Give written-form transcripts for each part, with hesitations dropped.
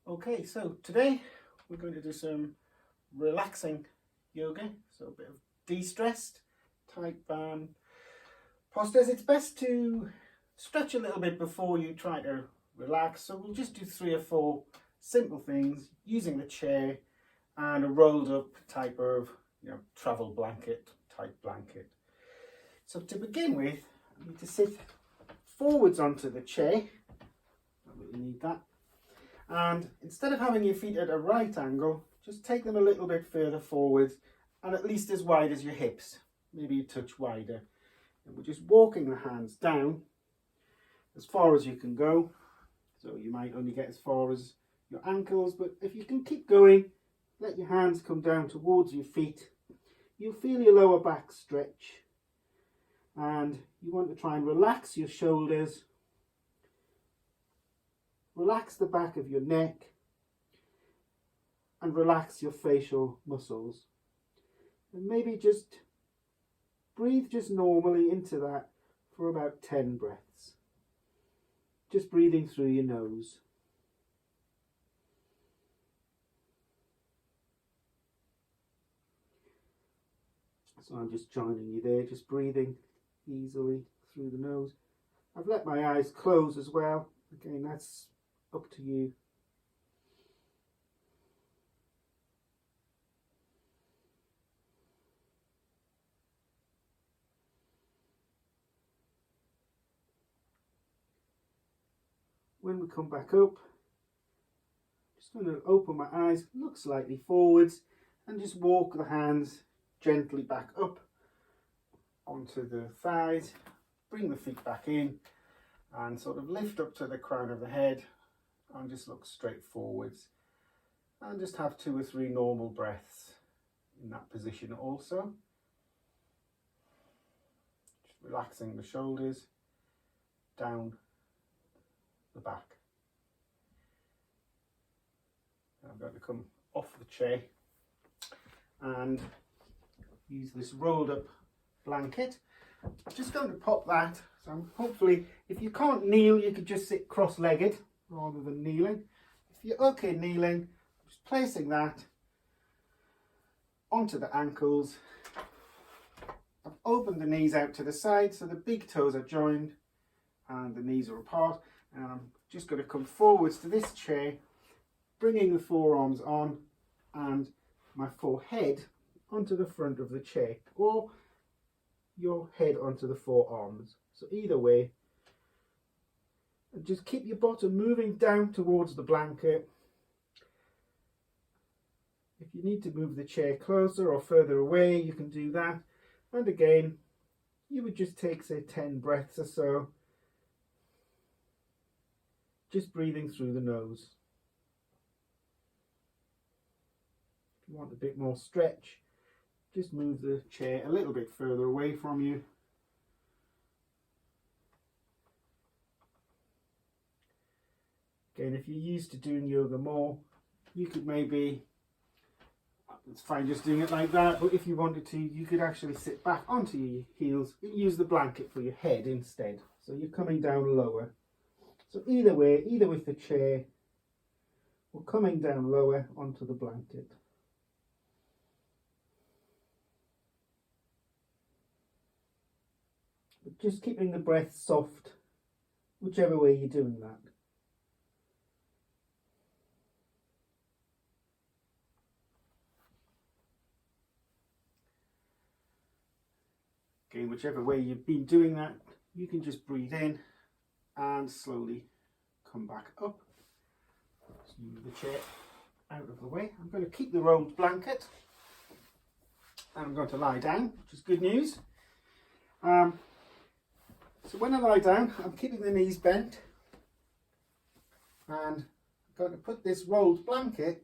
Okay, so today we're going to do some relaxing yoga, so a bit of de-stressed type postures. It's best to stretch a little bit before you try to relax, so we'll just do 3 or 4 simple things using the chair and a rolled up type of travel blanket type blanket. So to begin with, you need to sit forwards onto the chair. Don't really need that. And instead of having your feet at a right angle, just take them a little bit further forwards and at least as wide as your hips, maybe a touch wider. And we're just walking the hands down as far as you can go. So you might only get as far as your ankles, but if you can keep going, let your hands come down towards your feet. You'll feel your lower back stretch. And you want to try and relax your shoulders. Relax the back of your neck and relax your facial muscles. And maybe just breathe just normally into that for about 10 breaths. Just breathing through your nose. So I'm just joining you there, just breathing easily through the nose. I've let my eyes close as well. Again, that's up to you. When we come back up, just going to open my eyes, look slightly forwards, and just walk the hands gently back up onto the thighs. Bring the feet back in and sort of lift up to the crown of the head and just look straight forwards. And just have 2 or 3 normal breaths in that position also. Just relaxing the shoulders down the back. I'm going to come off the chair and use this rolled up blanket. I'm just going to pop that. So hopefully, if you can't kneel, you could just sit cross-legged rather than kneeling. If you're okay kneeling, just placing that onto the ankles. I've opened the knees out to the side so the big toes are joined and the knees are apart. And I'm just going to come forwards to this chair, bringing the forearms on and my forehead onto the front of the chair, or your head onto the forearms. So either way, and just keep your bottom moving down towards the blanket. If you need to move the chair closer or further away, you can do that. And again, you would just take, say, 10 breaths or so, just breathing through the nose. If you want a bit more stretch, just move the chair a little bit further away from you. Again, if you're used to doing yoga more, you could maybe, it's fine just doing it like that, but if you wanted to, you could actually sit back onto your heels and use the blanket for your head instead. So you're coming down lower. So either way, either with the chair or coming down lower onto the blanket. But just keeping the breath soft, whichever way you're doing that. Again, whichever way you've been doing that, you can just breathe in and slowly come back up. Just move the chair out of the way. I'm going to keep the rolled blanket and I'm going to lie down, which is good news. So when I lie down, I'm keeping the knees bent and I'm going to put this rolled blanket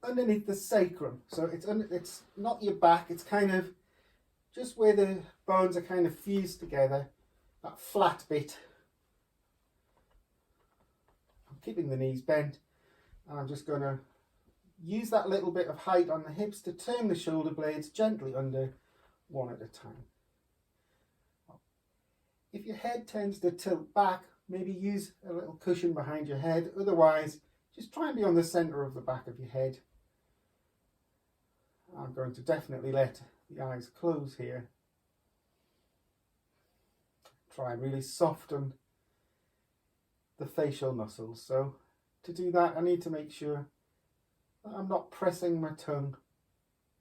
underneath the sacrum. So it's not your back, it's kind of just where the bones are kind of fused together, that flat bit. I'm keeping the knees bent and I'm just going to use that little bit of height on the hips to turn the shoulder blades gently under, one at a time. If your head tends to tilt back, maybe use a little cushion behind your head. Otherwise, just try and be on the centre of the back of your head. I'm going to definitely let the eyes close here. Try and really soften the facial muscles. So to do that, I need to make sure that I'm not pressing my tongue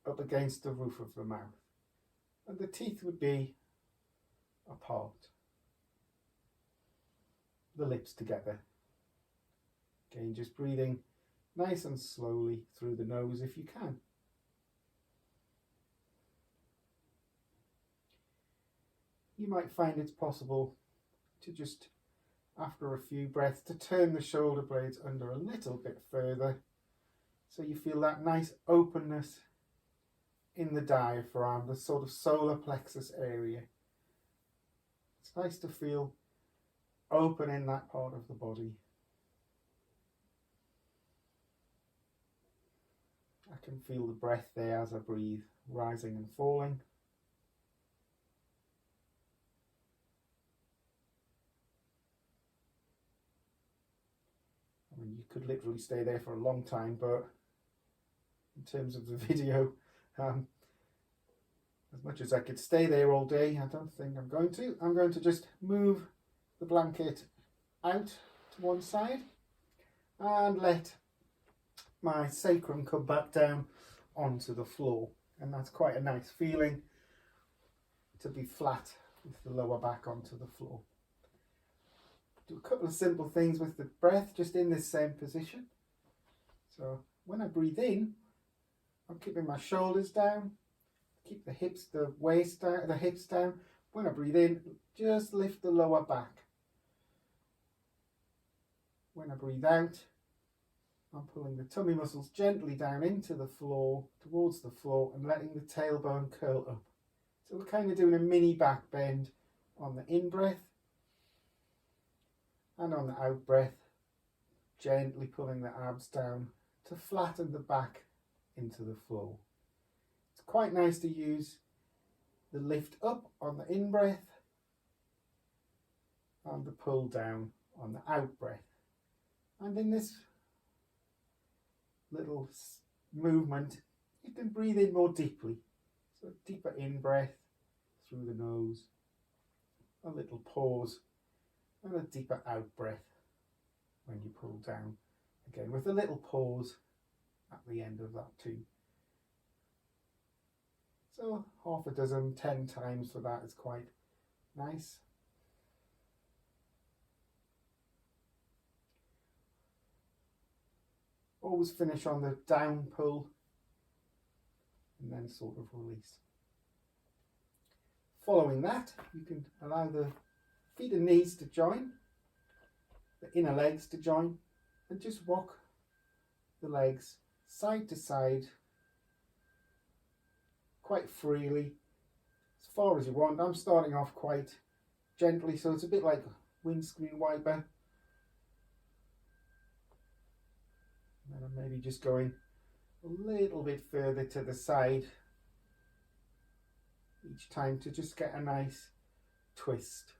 up against the roof of the mouth. And the teeth would be apart. The lips together. Again, just breathing nice and slowly through the nose if you can. You might find it's possible to just, after a few breaths, to turn the shoulder blades under a little bit further so you feel that nice openness in the diaphragm, the sort of solar plexus area. It's nice to feel open in that part of the body. I can feel the breath there as I breathe, rising and falling. I mean, you could literally stay there for a long time, but in terms of the video, as much as I could stay there all day, I don't think I'm going to. I'm going to just move the blanket out to one side and let my sacrum come back down onto the floor. And that's quite a nice feeling, to be flat with the lower back onto the floor. Do a couple of simple things with the breath, just in this same position. So when I breathe in, I'm keeping my shoulders down, keep the hips, the waist down, the hips down. When I breathe in, just lift the lower back. When I breathe out, I'm pulling the tummy muscles gently down into the floor, towards the floor, and letting the tailbone curl up. So we're kind of doing a mini back bend on the in-breath, and on the out-breath, gently pulling the abs down to flatten the back into the floor. It's quite nice to use the lift up on the in-breath and the pull down on the out-breath. And in this little movement, you can breathe in more deeply. So deeper in-breath through the nose, a little pause, and a deeper out-breath when you pull down. Again, with a little pause at the end of that too. So half a dozen, 10 times for that is quite nice. Always finish on the down pull and then sort of release. Following that, you can allow the feet and knees to join, the inner legs to join, and just walk the legs side to side quite freely, as far as you want. I'm starting off quite gently, so it's a bit like windscreen wiper. And then I'm maybe just going a little bit further to the side each time to just get a nice twist.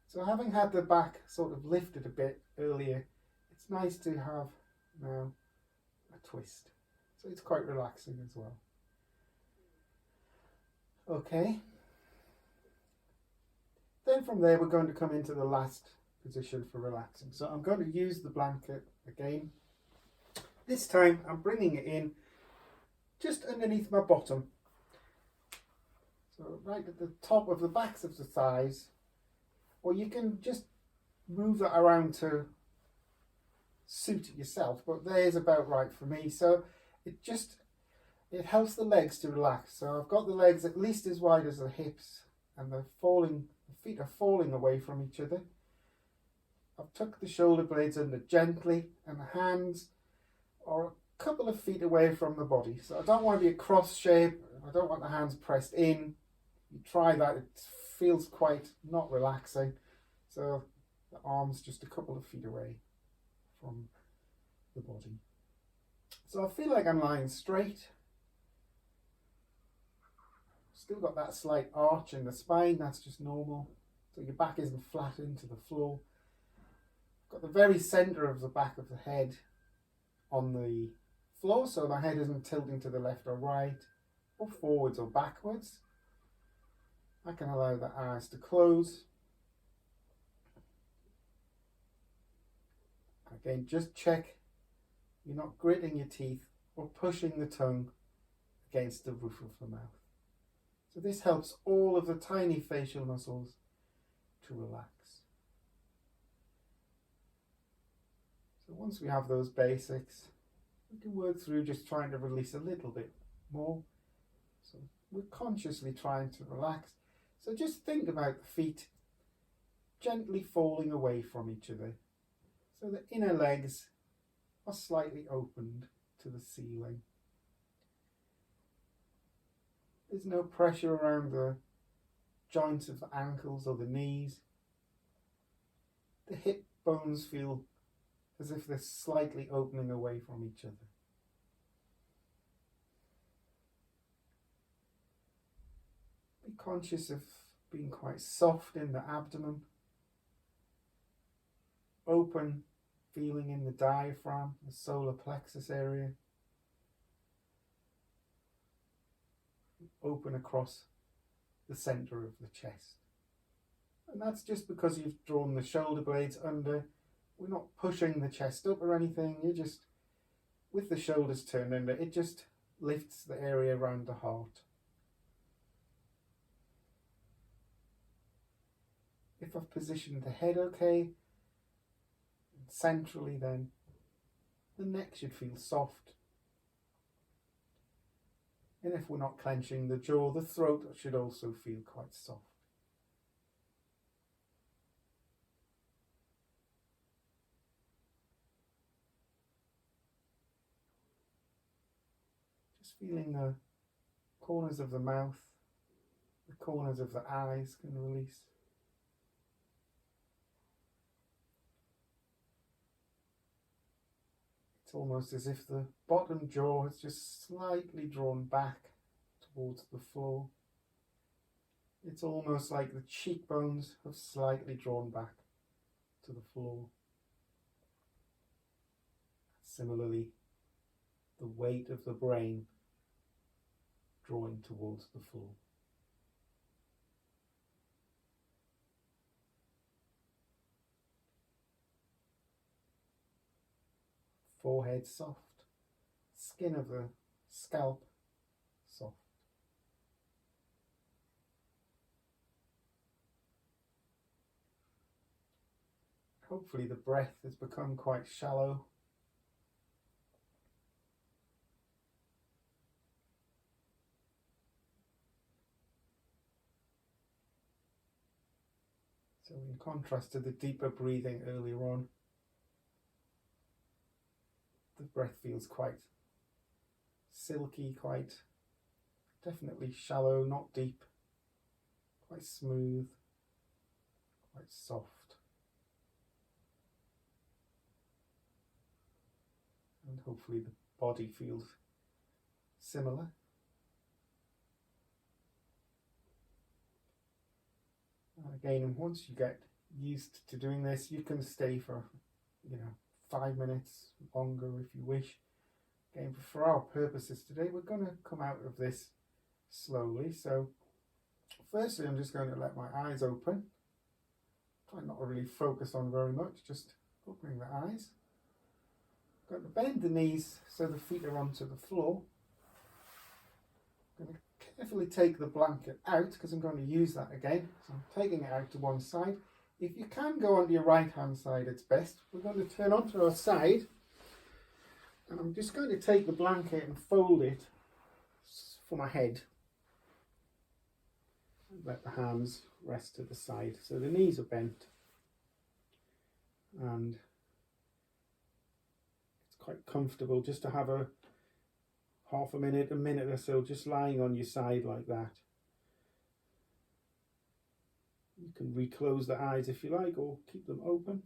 So having had the back sort of lifted a bit earlier, it's nice to have now a twist. So it's quite relaxing as well. Okay. Then from there we're going to come into the last position for relaxing. So I'm going to use the blanket again. This time I'm bringing it in just underneath my bottom. So right at the top of the backs of the thighs, or you can just move that around to suit it yourself, but there's about right for me. So it helps the legs to relax. So I've got the legs at least as wide as the hips, and the feet are falling away from each other. I've tucked the shoulder blades under gently, and the hands are a couple of feet away from the body. So I don't want to be a cross shape. I don't want the hands pressed in. You try that, it feels quite not relaxing. So the arms just a couple of feet away from the body. So I feel like I'm lying straight. Still got that slight arch in the spine, that's just normal. So your back isn't flat into the floor. Got the very centre of the back of the head on the floor, so the head isn't tilting to the left or right, or forwards or backwards. I can allow the eyes to close. Again, just check you're not gritting your teeth or pushing the tongue against the roof of the mouth. So this helps all of the tiny facial muscles to relax. So once we have those basics, we can work through just trying to release a little bit more. So we're consciously trying to relax. So just think about the feet gently falling away from each other. So the inner legs are slightly opened to the ceiling. There's no pressure around the joints of the ankles or the knees. The hip bones feel as if they're slightly opening away from each other. Be conscious of being quite soft in the abdomen. Open feeling in the diaphragm, the solar plexus area. Open across the centre of the chest. And that's just because you've drawn the shoulder blades under. We're not pushing the chest up or anything. You're just, with the shoulders turned under, it just lifts the area around the heart. If I've positioned the head okay, centrally, then the neck should feel soft. And if we're not clenching the jaw, the throat should also feel quite soft. Just feeling the corners of the mouth, the corners of the eyes can release. It's almost as if the bottom jaw is just slightly drawn back towards the floor. It's almost like the cheekbones have slightly drawn back to the floor. Similarly, the weight of the brain drawing towards the floor. Forehead soft, skin of the scalp soft. Hopefully the breath has become quite shallow. So in contrast to the deeper breathing earlier on, the breath feels quite silky, quite definitely shallow, not deep, quite smooth, quite soft. And hopefully the body feels similar. And again, once you get used to doing this, you can stay for 5 minutes longer if you wish. Again, for our purposes today, we're going to come out of this slowly. So firstly, I'm just going to let my eyes open. Try not to really focus on very much, just opening the eyes. Going to bend the knees so the feet are onto the floor. I'm going to carefully take the blanket out because I'm going to use that again. So I'm taking it out to one side. If you can go onto your right hand side, it's best. We're going to turn onto our side, and I'm just going to take the blanket and fold it for my head. Let the hands rest to the side so the knees are bent, and it's quite comfortable just to have a half a minute or so just lying on your side like that. You can reclose the eyes if you like, or keep them open.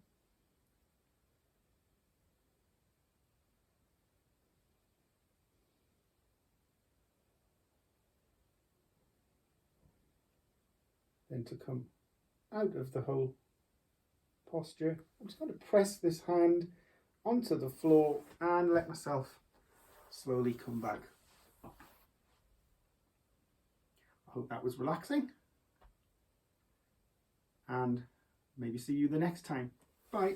Then to come out of the whole posture. I'm just going to press this hand onto the floor and let myself slowly come back up. I hope that was relaxing, and maybe see you the next time. Bye.